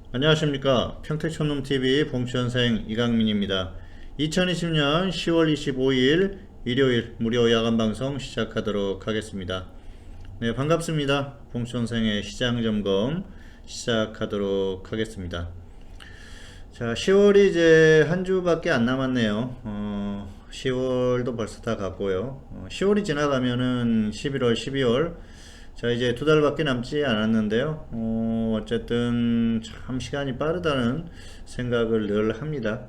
안녕하십니까. 평택촌놈TV 봉추현생 이강민입니다. 2020년 10월 25일 일요일 무료 야간방송 시작하도록 하겠습니다. 네, 반갑습니다. 봉추현생의 시장점검 시작하도록 하겠습니다. 자, 10월이 이제 한 주밖에 안 남았네요. 10월도 벌써 다 갔고요. 10월이 지나가면은 11월, 12월, 자, 이제 두 달밖에 남지 않았는데요. 어쨌든 참 시간이 빠르다는 생각을 늘 합니다.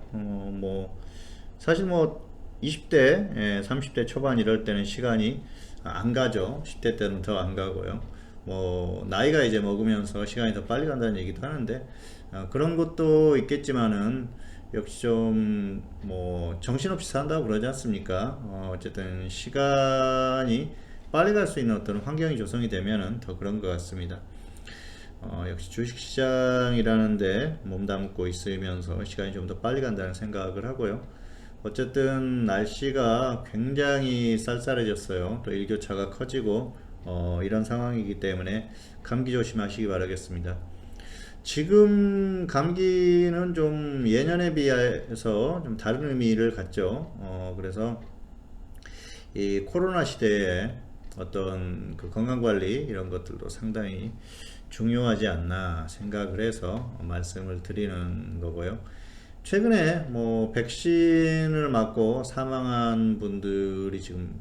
사실 뭐 20대, 30대 초반 이럴 때는 시간이 안 가죠. 10대 때는 더 안 가고요. 뭐 나이가 이제 먹으면서 시간이 더 빨리 간다는 얘기도 하는데 그런 것도 있겠지만은 역시 좀 뭐 정신없이 산다고 그러지 않습니까? 어쨌든 시간이 빨리 갈 수 있는 어떤 환경이 조성이 되면은 더 그런 것 같습니다. 역시 주식시장이라는데 몸담고 있으면서 시간이 좀 더 빨리 간다는 생각을 하고요. 어쨌든 날씨가 굉장히 쌀쌀해졌어요. 또 일교차가 커지고 이런 상황이기 때문에 감기 조심하시기 바라겠습니다. 지금 감기는 좀 예년에 비해서 좀 다른 의미를 갖죠. 그래서 이 코로나 시대에 어떤 그 건강관리 이런 것들도 상당히 중요하지 않나 생각을 해서 말씀을 드리는 거고요. 최근에 뭐 백신을 맞고 사망한 분들이 지금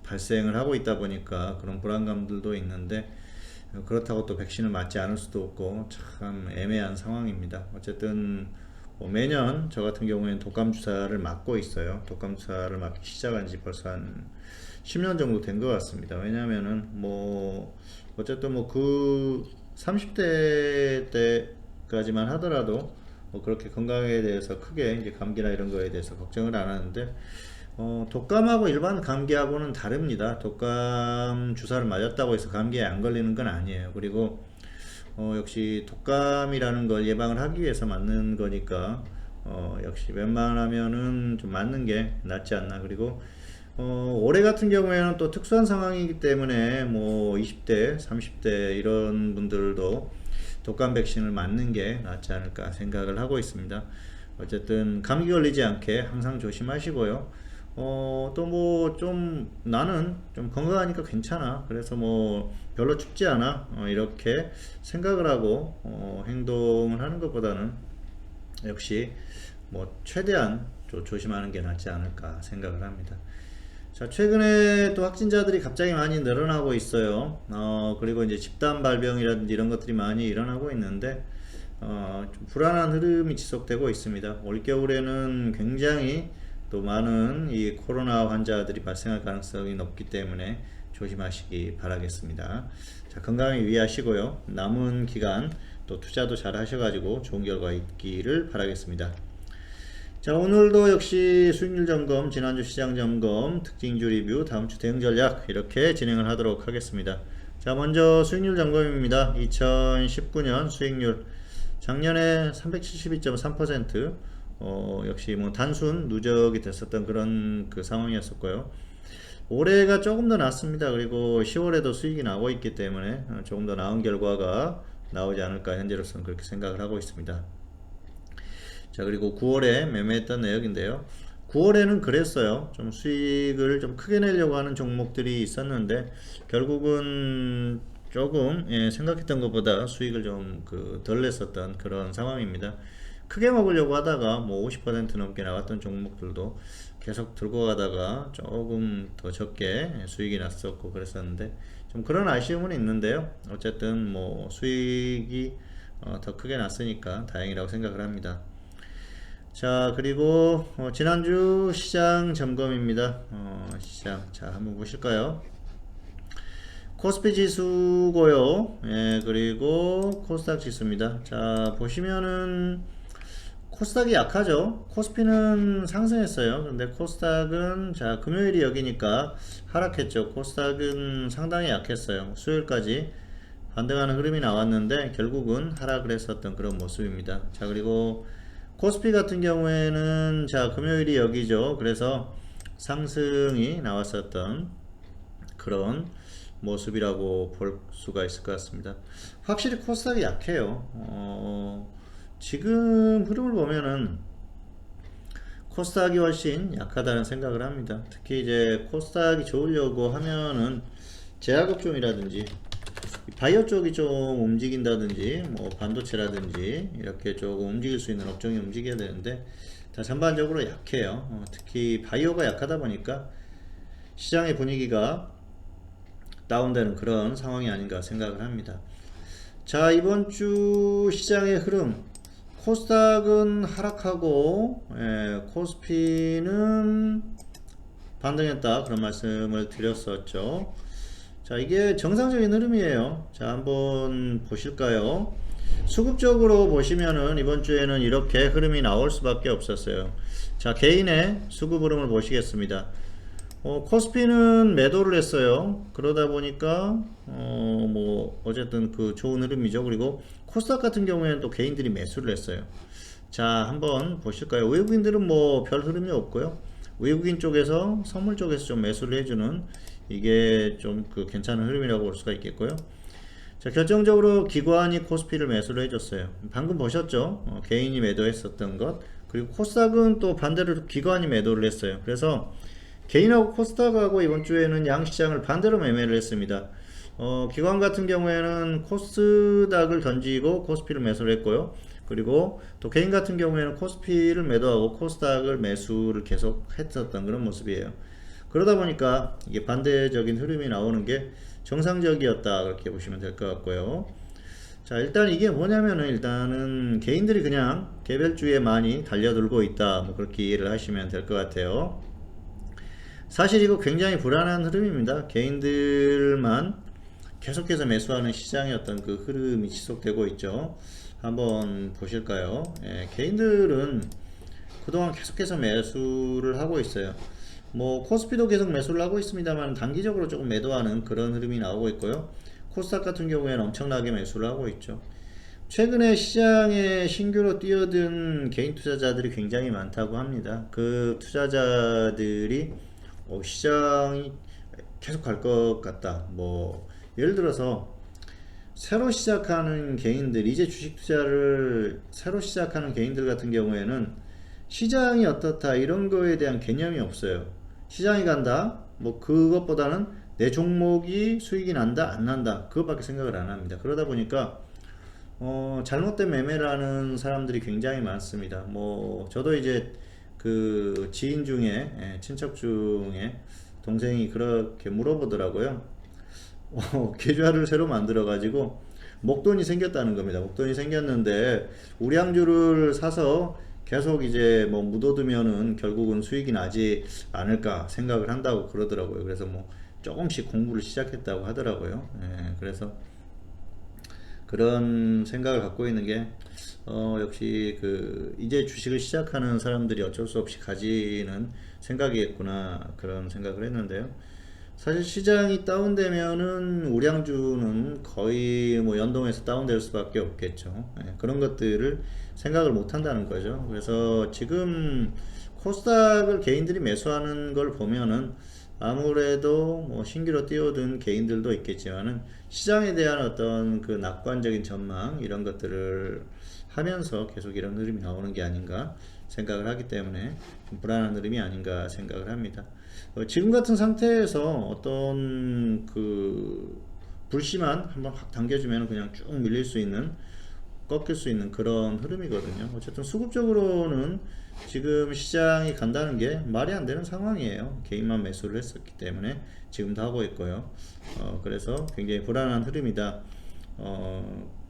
발생을 하고 있다 보니까 그런 불안감들도 있는데 그렇다고 또 백신을 맞지 않을 수도 없고 참 애매한 상황입니다. 어쨌든 뭐 매년 저 같은 경우에는 독감 주사를 맞고 있어요. 독감 주사를 맞기 시작한 지 벌써 한 10년 정도 된 것 같습니다. 왜냐면은 뭐 어쨌든 뭐 그 30대 때까지만 하더라도 뭐 그렇게 건강에 대해서 크게 이제 감기나 이런 거에 대해서 걱정을 안 하는데 독감하고 일반 감기하고는 다릅니다. 독감 주사를 맞았다고 해서 감기에 안 걸리는 건 아니에요. 그리고 역시 독감이라는 걸 예방을 하기 위해서 맞는 거니까 역시 웬만하면은 좀 맞는 게 낫지 않나. 그리고 올해 같은 경우에는 또 특수한 상황이기 때문에 뭐 20대, 30대 이런 분들도 독감 백신을 맞는 게 낫지 않을까 생각을 하고 있습니다. 어쨌든 감기 걸리지 않게 항상 조심하시고요. 또 뭐 좀 나는 좀 건강하니까 괜찮아. 그래서 뭐 별로 춥지 않아. 이렇게 생각을 하고 행동을 하는 것보다는 역시 뭐 최대한 조심하는 게 낫지 않을까 생각을 합니다. 자, 최근에 또 확진자들이 갑자기 많이 늘어나고 있어요. 그리고 이제 집단 발병이라든지 이런 것들이 많이 일어나고 있는데, 좀 불안한 흐름이 지속되고 있습니다. 올겨울에는 굉장히 또 많은 이 코로나 환자들이 발생할 가능성이 높기 때문에 조심하시기 바라겠습니다. 자, 건강에 유의하시고요. 남은 기간 또 투자도 잘 하셔가지고 좋은 결과 있기를 바라겠습니다. 자, 오늘도 역시 수익률 점검, 지난주 시장 점검, 특징주 리뷰, 다음주 대응 전략 이렇게 진행을 하도록 하겠습니다. 자, 먼저 수익률 점검입니다. 2019년 수익률 작년에 372.3%, 역시 뭐 단순 누적이 됐었던 그런 그 상황이었었고요. 올해가 조금 더 낫습니다. 그리고 10월에도 수익이 나고 있기 때문에 조금 더 나은 결과가 나오지 않을까 현재로서는 그렇게 생각을 하고 있습니다. 자, 그리고 9월에 매매했던 내역인데요. 9월에는 그랬어요. 좀 수익을 좀 크게 내려고 하는 종목들이 있었는데 결국은 조금 생각했던 것보다 수익을 좀 덜 냈었던 그런 상황입니다. 크게 먹으려고 하다가 뭐 50% 넘게 나왔던 종목들도 계속 들고 가다가 조금 더 적게 수익이 났었고 그랬었는데 좀 그런 아쉬움은 있는데요. 어쨌든 뭐 수익이 더 크게 났으니까 다행이라고 생각을 합니다. 자, 그리고 지난주 시장 점검입니다. 시장 자 한번 보실까요? 코스피 지수고요. 예, 그리고 코스닥 지수입니다. 자, 보시면은 코스닥이 약하죠. 코스피는 상승했어요. 근데 코스닥은 자 금요일이 여기니까 하락했죠. 코스닥은 상당히 약했어요. 수요일까지 반등하는 흐름이 나왔는데 결국은 하락을 했었던 그런 모습입니다. 자, 그리고 코스피 같은 경우에는 자 금요일이 여기죠. 그래서 상승이 나왔었던 그런 모습이라고 볼 수가 있을 것 같습니다. 확실히 코스닥이 약해요. 지금 흐름을 보면은 코스닥이 훨씬 약하다는 생각을 합니다. 특히 이제 코스닥이 좋으려고 하면은 제약업종이라든지 바이오 쪽이 좀 움직인다든지 뭐 반도체라든지 이렇게 조금 움직일 수 있는 업종이 움직여야 되는데 다 전반적으로 약해요. 특히 바이오가 약하다 보니까 시장의 분위기가 다운되는 그런 상황이 아닌가 생각을 합니다. 자, 이번 주 시장의 흐름, 코스닥은 하락하고 코스피는 반등했다 그런 말씀을 드렸었죠. 자, 이게 정상적인 흐름이에요. 자, 한번 보실까요? 수급적으로 보시면은 이번 주에는 이렇게 흐름이 나올 수밖에 없었어요. 자, 개인의 수급 흐름을 보시겠습니다. 코스피는 매도를 했어요. 그러다 보니까 뭐 어쨌든 그 좋은 흐름이죠. 그리고 코스닥 같은 경우에는 또 개인들이 매수를 했어요. 자, 한번 보실까요? 외국인들은 뭐 별 흐름이 없고요. 외국인 쪽에서 선물 쪽에서 좀 매수를 해주는 이게 좀 그 괜찮은 흐름이라고 볼 수가 있겠고요. 자, 결정적으로 기관이 코스피를 매수를 해줬어요. 방금 보셨죠? 개인이 매도했었던 것. 그리고 코스닥은 또 반대로 기관이 매도를 했어요. 그래서 개인하고 코스닥하고 이번 주에는 양시장을 반대로 매매를 했습니다. 기관 같은 경우에는 코스닥을 던지고 코스피를 매수를 했고요. 그리고 또 개인 같은 경우에는 코스피를 매도하고 코스닥을 매수를 계속 했었던 그런 모습이에요. 그러다 보니까 이게 반대적인 흐름이 나오는 게 정상적이었다 그렇게 보시면 될 것 같고요. 자, 일단 이게 뭐냐면은 일단은 개인들이 그냥 개별주에 많이 달려들고 있다 뭐 그렇게 이해를 하시면 될 것 같아요. 사실 이거 굉장히 불안한 흐름입니다. 개인들만 계속해서 매수하는 시장의 어떤 그 흐름이 지속되고 있죠. 한번 보실까요? 개인들은 그동안 계속해서 매수를 하고 있어요. 뭐 코스피도 계속 매수를 하고 있습니다만 단기적으로 조금 매도하는 그런 흐름이 나오고 있고요. 코스닥 같은 경우에는 엄청나게 매수를 하고 있죠. 최근에 시장에 신규로 뛰어든 개인 투자자들이 굉장히 많다고 합니다. 그 투자자들이 시장이 계속 갈 것 같다. 뭐 예를 들어서 새로 시작하는 개인들, 이제 주식 투자를 새로 시작하는 개인들 같은 경우에는 시장이 어떻다 이런 거에 대한 개념이 없어요. 시장이 간다, 뭐 그것보다는 내 종목이 수익이 난다 안 난다 그것밖에 생각을 안 합니다. 그러다 보니까 잘못된 매매를 하는 사람들이 굉장히 많습니다. 뭐 저도 이제 그 지인 중에 친척 중에 동생이 그렇게 물어보더라고요. 계좌를 새로 만들어 가지고 목돈이 생겼다는 겁니다. 목돈이 생겼는데 우량주를 사서 계속 이제 뭐 묻어두면은 결국은 수익이 나지 않을까 생각을 한다고 그러더라고요. 그래서 뭐 조금씩 공부를 시작했다고 하더라고요. 그래서 그런 생각을 갖고 있는 게 역시 그 이제 주식을 시작하는 사람들이 어쩔 수 없이 가지는 생각이겠구나 그런 생각을 했는데요. 사실 시장이 다운되면은 우량주는 거의 뭐 연동해서 다운될 수밖에 없겠죠. 그런 것들을 생각을 못 한다는 거죠. 그래서 지금 코스닥을 개인들이 매수하는 걸 보면은 아무래도 뭐 신규로 뛰어든 개인들도 있겠지만은 시장에 대한 어떤 그 낙관적인 전망 이런 것들을 하면서 계속 이런 흐름이 나오는 게 아닌가 생각을 하기 때문에 좀 불안한 흐름이 아닌가 생각을 합니다. 지금 같은 상태에서 어떤 그 불씨만 한번 확 당겨주면 그냥 쭉 밀릴 수 있는 꺾일 수 있는 그런 흐름이거든요. 어쨌든 수급적으로는 지금 시장이 간다는 게 말이 안 되는 상황이에요. 개인만 매수를 했었기 때문에 지금도 하고 있고요. 그래서 굉장히 불안한 흐름이다.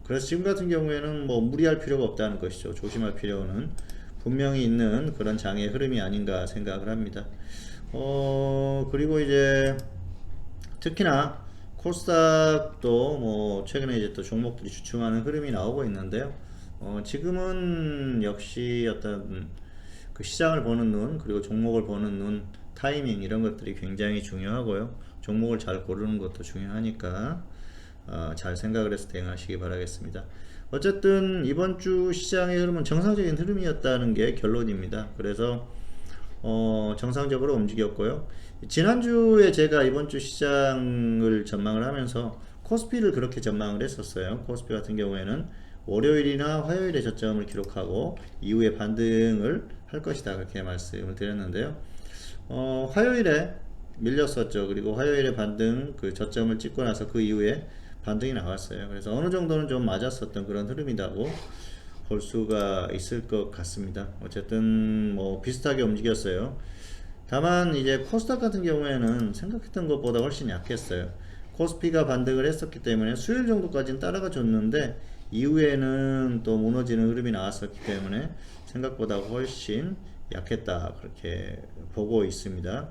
그래서 지금 같은 경우에는 뭐 무리할 필요가 없다는 것이죠. 조심할 필요는 분명히 있는 그런 장의 흐름이 아닌가 생각을 합니다. 그리고 이제 특히나 코스닥도 뭐 최근에 이제 또 종목들이 주춤하는 흐름이 나오고 있는데요. 지금은 역시 어떤 그 시장을 보는 눈 그리고 종목을 보는 눈 타이밍 이런 것들이 굉장히 중요하고요. 종목을 잘 고르는 것도 중요하니까 잘 생각을 해서 대응하시기 바라겠습니다. 어쨌든 이번 주 시장의 흐름은 정상적인 흐름이었다는 게 결론입니다. 그래서 정상적으로 움직였고요. 지난주에 제가 이번 주 시장을 전망을 하면서 코스피를 그렇게 전망을 했었어요. 코스피 같은 경우에는 월요일이나 화요일에 저점을 기록하고 이후에 반등을 할 것이다 그렇게 말씀을 드렸는데요. 화요일에 밀렸었죠. 그리고 화요일에 반등 그 저점을 찍고 나서 그 이후에 반등이 나왔어요. 그래서 어느 정도는 좀 맞았었던 그런 흐름이라고 볼 수가 있을 것 같습니다. 어쨌든 뭐 비슷하게 움직였어요. 다만 이제 코스닥 같은 경우에는 생각했던 것보다 훨씬 약했어요. 코스피가 반등을 했었기 때문에 수요일 정도까지는 따라가 줬는데 이후에는 또 무너지는 흐름이 나왔었기 때문에 생각보다 훨씬 약했다 그렇게 보고 있습니다.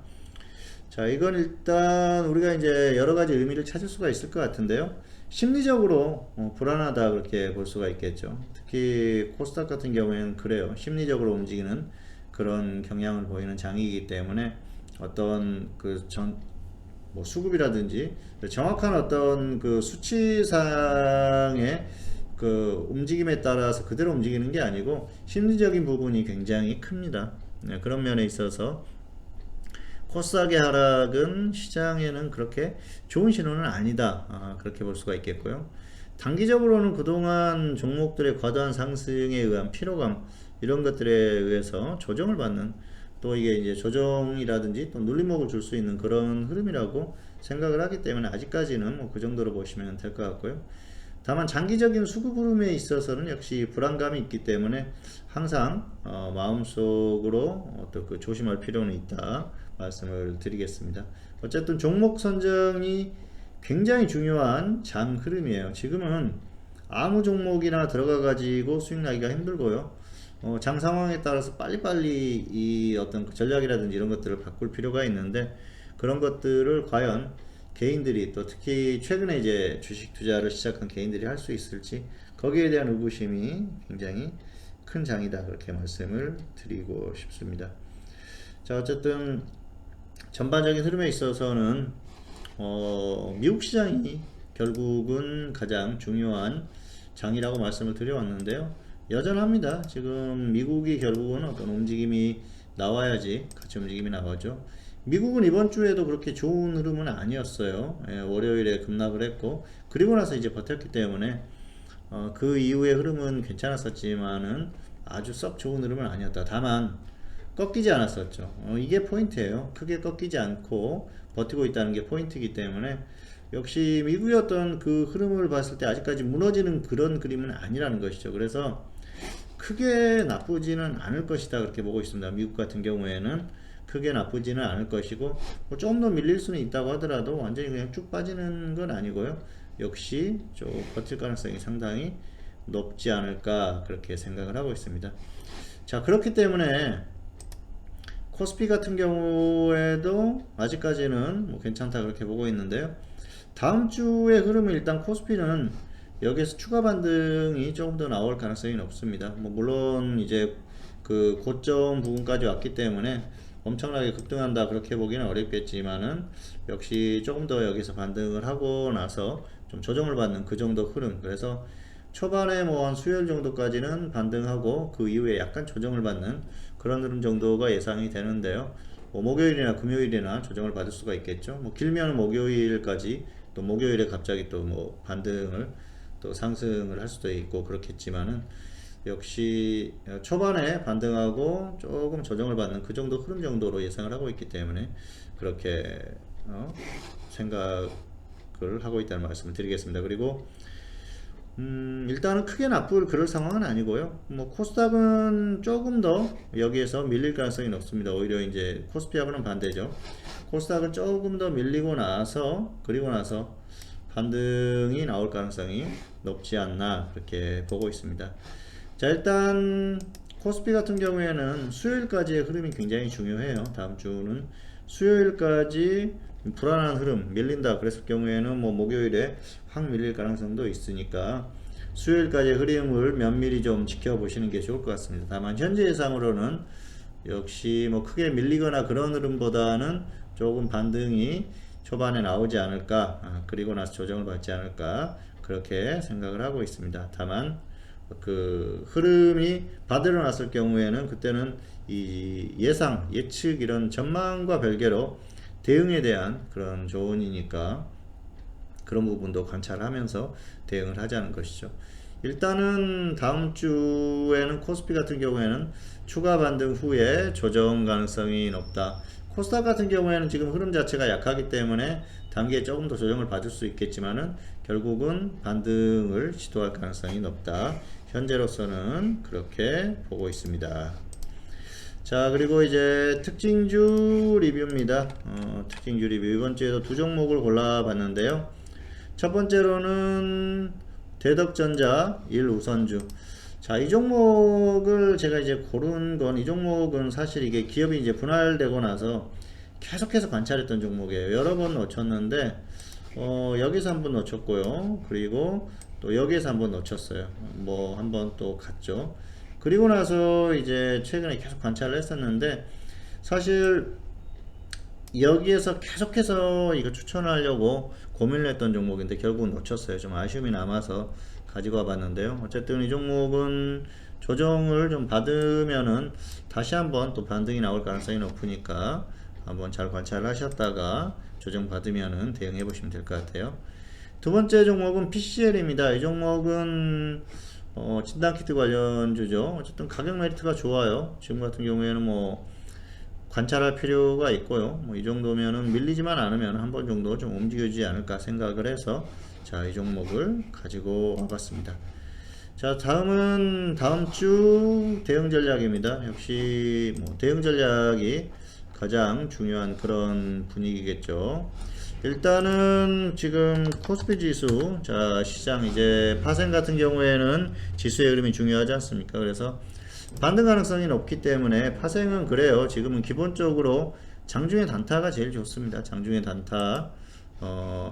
자, 이건 일단 우리가 이제 여러 가지 의미를 찾을 수가 있을 것 같은데요. 심리적으로 불안하다 그렇게 볼 수가 있겠죠. 특히 코스닥 같은 경우에는 그래요. 심리적으로 움직이는 그런 경향을 보이는 장이기 때문에 어떤 뭐 수급이라든지 정확한 어떤 그 수치상의 그 움직임에 따라서 그대로 움직이는 게 아니고 심리적인 부분이 굉장히 큽니다. 네, 그런 면에 있어서 코스닥의 하락은 시장에는 그렇게 좋은 신호는 아니다. 그렇게 볼 수가 있겠고요. 단기적으로는 그동안 종목들의 과도한 상승에 의한 피로감 이런 것들에 의해서 조정을 받는 또 이게 이제 조정이라든지 또 눌림목을 줄 수 있는 그런 흐름이라고 생각을 하기 때문에 아직까지는 뭐 그 정도로 보시면 될 것 같고요. 다만 장기적인 수급 흐름에 있어서는 역시 불안감이 있기 때문에 항상 마음속으로 어떤 그 조심할 필요는 있다 말씀을 드리겠습니다. 어쨌든 종목 선정이 굉장히 중요한 장 흐름이에요. 지금은 아무 종목이나 들어가 가지고 수익 나기가 힘들고요. 장 상황에 따라서 빨리빨리 이 어떤 전략이라든지 이런 것들을 바꿀 필요가 있는데 그런 것들을 과연 개인들이 또 특히 최근에 이제 주식 투자를 시작한 개인들이 할 수 있을지 거기에 대한 의구심이 굉장히 큰 장이다 그렇게 말씀을 드리고 싶습니다. 자, 어쨌든 전반적인 흐름에 있어서는 미국 시장이 결국은 가장 중요한 장이라고 말씀을 드려왔는데요. 여전합니다. 지금 미국이 결국은 어떤 움직임이 나와야지 같이 움직임이 나오죠. 미국은 이번 주에도 그렇게 좋은 흐름은 아니었어요. 월요일에 급락을 했고 그리고 나서 이제 버텼기 때문에 그 이후의 흐름은 괜찮았었지만은 아주 썩 좋은 흐름은 아니었다. 다만 꺾이지 않았었죠. 이게 포인트예요. 크게 꺾이지 않고 버티고 있다는 게 포인트이기 때문에 역시 미국의 어떤 그 흐름을 봤을 때 아직까지 무너지는 그런 그림은 아니라는 것이죠. 그래서 크게 나쁘지는 않을 것이다 그렇게 보고 있습니다. 미국 같은 경우에는 크게 나쁘지는 않을 것이고 뭐 조금 더 밀릴 수는 있다고 하더라도 완전히 그냥 쭉 빠지는 건 아니고요. 역시 좀 버틸 가능성이 상당히 높지 않을까 그렇게 생각을 하고 있습니다. 자, 그렇기 때문에 코스피 같은 경우에도 아직까지는 뭐 괜찮다 그렇게 보고 있는데요. 다음 주의 흐름은 일단 코스피는 여기에서 추가 반등이 조금 더 나올 가능성이 높습니다. 뭐 물론 이제 그 고점 부분까지 왔기 때문에 엄청나게 급등한다 그렇게 보기는 어렵겠지만은 역시 조금 더 여기서 반등을 하고 나서 좀 조정을 받는 그 정도 흐름. 그래서 초반에 뭐 한 수요일 정도까지는 반등하고 그 이후에 약간 조정을 받는 그런 흐름 정도가 예상이 되는데요. 뭐 목요일이나 금요일이나 조정을 받을 수가 있겠죠. 뭐 길면 목요일까지 또 목요일에 갑자기 또 뭐 반등을 또 상승을 할 수도 있고 그렇겠지만은 역시 초반에 반등하고 조금 조정을 받는 그 정도 흐름 정도로 예상을 하고 있기 때문에 그렇게 생각을 하고 있다는 말씀을 드리겠습니다. 그리고 일단은 크게 나쁠 그럴 상황은 아니고요. 뭐 코스닥은 조금 더 여기에서 밀릴 가능성이 높습니다. 오히려 이제 코스피하고는 반대죠. 코스닥은 조금 더 밀리고 나서 그리고 나서 반등이 나올 가능성이 높지 않나 그렇게 보고 있습니다. 자, 일단 코스피 같은 경우에는 수요일까지의 흐름이 굉장히 중요해요. 다음 주는 수요일까지 불안한 흐름 밀린다 그랬을 경우에는 뭐 목요일에 확 밀릴 가능성도 있으니까 수요일까지의 흐름을 면밀히 좀 지켜보시는 게 좋을 것 같습니다. 다만 현재 예상으로는 역시 뭐 크게 밀리거나 그런 흐름보다는 조금 반등이 초반에 나오지 않을까, 그리고 나서 조정을 받지 않을까 그렇게 생각을 하고 있습니다. 다만 그 흐름이 받으러 났을 경우에는 그때는 이 예상, 예측 이런 전망과 별개로 대응에 대한 그런 조언이니까 그런 부분도 관찰하면서 대응을 하자는 것이죠. 일단은 다음 주에는 코스피 같은 경우에는 추가 반등 후에 조정 가능성이 높다. 코스닥 같은 경우에는 지금 흐름 자체가 약하기 때문에 단기에 조금 더 조정을 받을 수 있겠지만은 결국은 반등을 시도할 가능성이 높다. 현재로서는 그렇게 보고 있습니다. 자, 그리고 이제 특징주 리뷰입니다. 특징주 리뷰. 이번 주에도 두 종목을 골라봤는데요. 첫 번째로는 대덕전자 1우선주. 자, 이 종목을 제가 이제 고른 건, 이 종목은 사실 이게 기업이 이제 분할되고 나서 계속해서 관찰했던 종목이에요. 여러 번 놓쳤는데, 여기서 한번 놓쳤고요. 그리고 또 여기에서 한번 놓쳤어요. 뭐 한번 또 갔죠. 그리고 나서 이제 최근에 계속 관찰을 했었는데, 사실 여기에서 계속해서 이거 추천하려고 고민을 했던 종목인데 결국은 놓쳤어요. 좀 아쉬움이 남아서 가지고 와봤는데요. 어쨌든 이 종목은 조정을 좀 받으면은 다시 한번 또 반등이 나올 가능성이 높으니까 한번 잘 관찰을 하셨다가 조정 받으면은 대응해 보시면 될 것 같아요. 두 번째 종목은 PCL입니다. 이 종목은 진단키트 관련주죠. 어쨌든 가격 메리트가 좋아요. 지금 같은 경우에는 뭐 관찰할 필요가 있고요. 뭐 이 정도면은 밀리지만 않으면 한 번 정도 좀 움직여주지 않을까 생각을 해서 자, 이 종목을 가지고 와봤습니다. 자, 다음은 다음 주 대응 전략입니다. 역시 뭐 대응 전략이 가장 중요한 그런 분위기겠죠. 일단은 지금 코스피 지수, 자, 시장 이제 파생 같은 경우에는 지수의 흐름이 중요하지 않습니까? 그래서 반등 가능성이 높기 때문에 파생은 그래요. 지금은 기본적으로 장중의 단타가 제일 좋습니다. 장중의 단타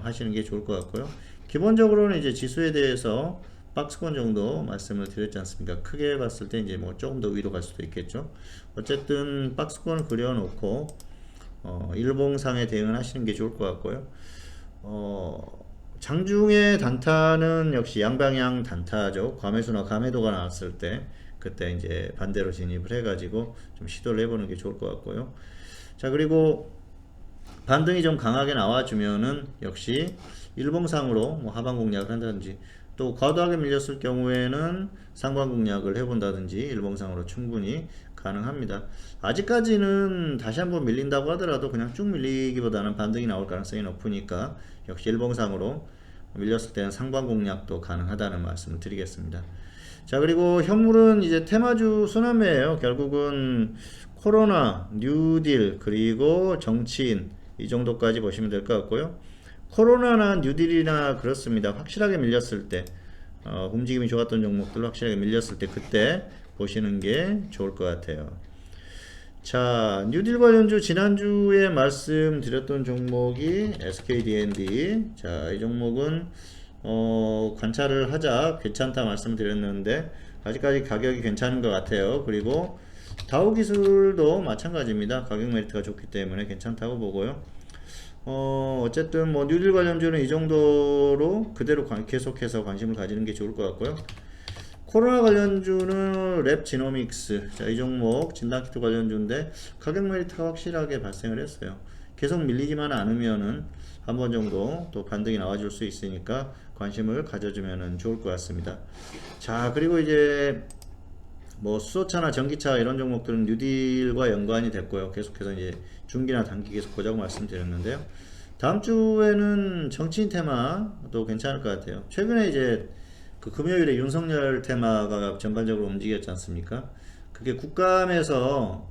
하시는 게 좋을 것 같고요. 기본적으로는 이제 지수에 대해서 박스권 정도 말씀을 드렸지 않습니까? 크게 봤을 때 이제 뭐 조금 더 위로 갈 수도 있겠죠. 어쨌든 박스권을 그려놓고 일봉상에 대응을 하시는 게 좋을 것 같고요. 장중의 단타는 역시 양방향 단타죠. 과매수나 과매도가 나왔을 때 그때 이제 반대로 진입을 해가지고 좀 시도를 해보는 게 좋을 것 같고요. 자, 그리고 반등이 좀 강하게 나와주면은 역시 일봉상으로 뭐 하방 공략을 한다든지 또 과도하게 밀렸을 경우에는 상방 공략을 해본다든지 일봉상으로 충분히 가능합니다. 아직까지는 다시 한번 밀린다고 하더라도 그냥 쭉 밀리기보다는 반등이 나올 가능성이 높으니까 역시 일봉상으로 밀렸을 때는 상방 공략도 가능하다는 말씀을 드리겠습니다. 자, 그리고 현물은 이제 테마주 순환매예요. 결국은 코로나, 뉴딜, 그리고 정치인 이 정도까지 보시면 될 것 같고요. 코로나나 뉴딜이나 그렇습니다. 확실하게 밀렸을 때 움직임이 좋았던 종목들 확실하게 밀렸을 때 그때 보시는 게 좋을 것 같아요. 자, 뉴딜 관련주 지난주에 말씀드렸던 종목이 SKD&D. 자, 이 종목은 관찰을 하자 괜찮다 말씀드렸는데 아직까지 가격이 괜찮은 것 같아요. 그리고 다우기술도 마찬가지입니다. 가격 메리트가 좋기 때문에 괜찮다고 보고요. 어쨌든 뭐 뉴딜 관련주는 이 정도로 그대로 계속해서 관심을 가지는 게 좋을 것 같고요. 코로나 관련주는 랩지노믹스, 자, 이 종목 진단키트 관련주인데 가격 메리트가 확실하게 발생을 했어요. 계속 밀리지만 않으면은 한 번 정도 또 반등이 나와줄 수 있으니까 관심을 가져주면 좋을 것 같습니다. 자, 그리고 이제 뭐 수소차나 전기차 이런 종목들은 뉴딜과 연관이 됐고요. 계속해서 이제 중기나 단기 계속 보자고 말씀드렸는데요. 다음 주에는 정치인 테마도 괜찮을 것 같아요. 최근에 이제 그 금요일에 윤석열 테마가 전반적으로 움직였지 않습니까? 그게 국감에서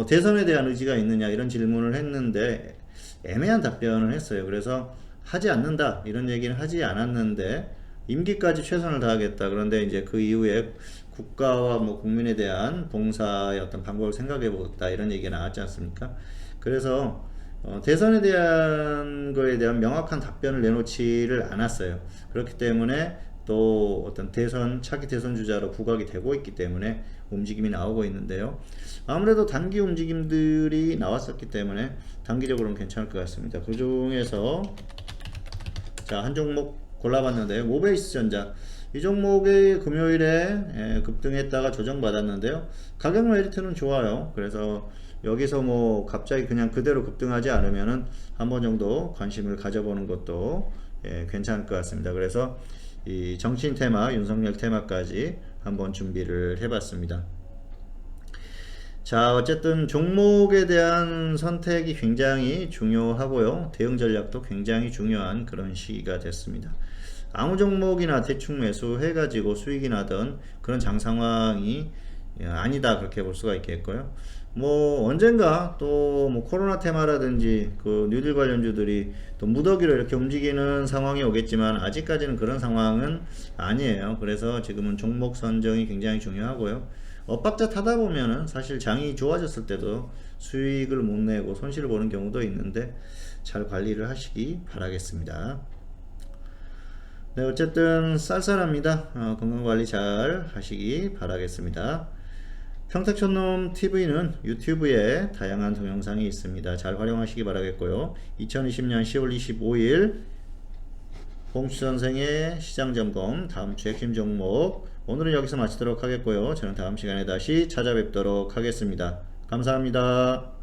대선에 대한 의지가 있느냐 이런 질문을 했는데 애매한 답변을 했어요. 그래서 하지 않는다 이런 얘기는 하지 않았는데 임기까지 최선을 다하겠다. 그런데 이제 그 이후에 국가와 뭐 국민에 대한 봉사의 어떤 방법을 생각해 보겠다 이런 얘기가 나왔지 않습니까? 그래서 대선에 대한 거에 대한 명확한 답변을 내놓지를 않았어요. 그렇기 때문에 또 어떤 차기 대선 주자로 부각이 되고 있기 때문에 움직임이 나오고 있는데요. 아무래도 단기 움직임들이 나왔었기 때문에 단기적으로는 괜찮을 것 같습니다. 그 중에서 자, 한 종목 골라봤는데요. 모베이스 전자. 이 종목이 금요일에 급등했다가 조정받았는데요. 가격 메리트는 좋아요. 그래서 여기서 뭐 갑자기 그냥 그대로 급등하지 않으면은 한 번 정도 관심을 가져보는 것도 괜찮을 것 같습니다. 그래서 이 정치인 테마, 윤석열 테마까지 한번 준비를 해봤습니다. 자, 어쨌든 종목에 대한 선택이 굉장히 중요하고요. 대응 전략도 굉장히 중요한 그런 시기가 됐습니다. 아무 종목이나 대충 매수해가지고 수익이 나던 그런 장 상황이 아니다, 그렇게 볼 수가 있겠고요. 뭐 언젠가 또 뭐 코로나 테마라든지 그 뉴딜 관련주들이 또 무더기로 이렇게 움직이는 상황이 오겠지만 아직까지는 그런 상황은 아니에요. 그래서 지금은 종목 선정이 굉장히 중요하고요. 엇박자 타다 보면은 사실 장이 좋아졌을 때도 수익을 못 내고 손실을 보는 경우도 있는데 잘 관리를 하시기 바라겠습니다. 네, 어쨌든 쌀쌀합니다. 건강관리 잘 하시기 바라겠습니다. 평택촌놈 TV는 유튜브에 다양한 동영상이 있습니다. 잘 활용하시기 바라겠고요. 2020년 10월 25일 봉수선생의 시장점검 다음 주 핵심 종목 오늘은 여기서 마치도록 하겠고요. 저는 다음 시간에 다시 찾아뵙도록 하겠습니다. 감사합니다.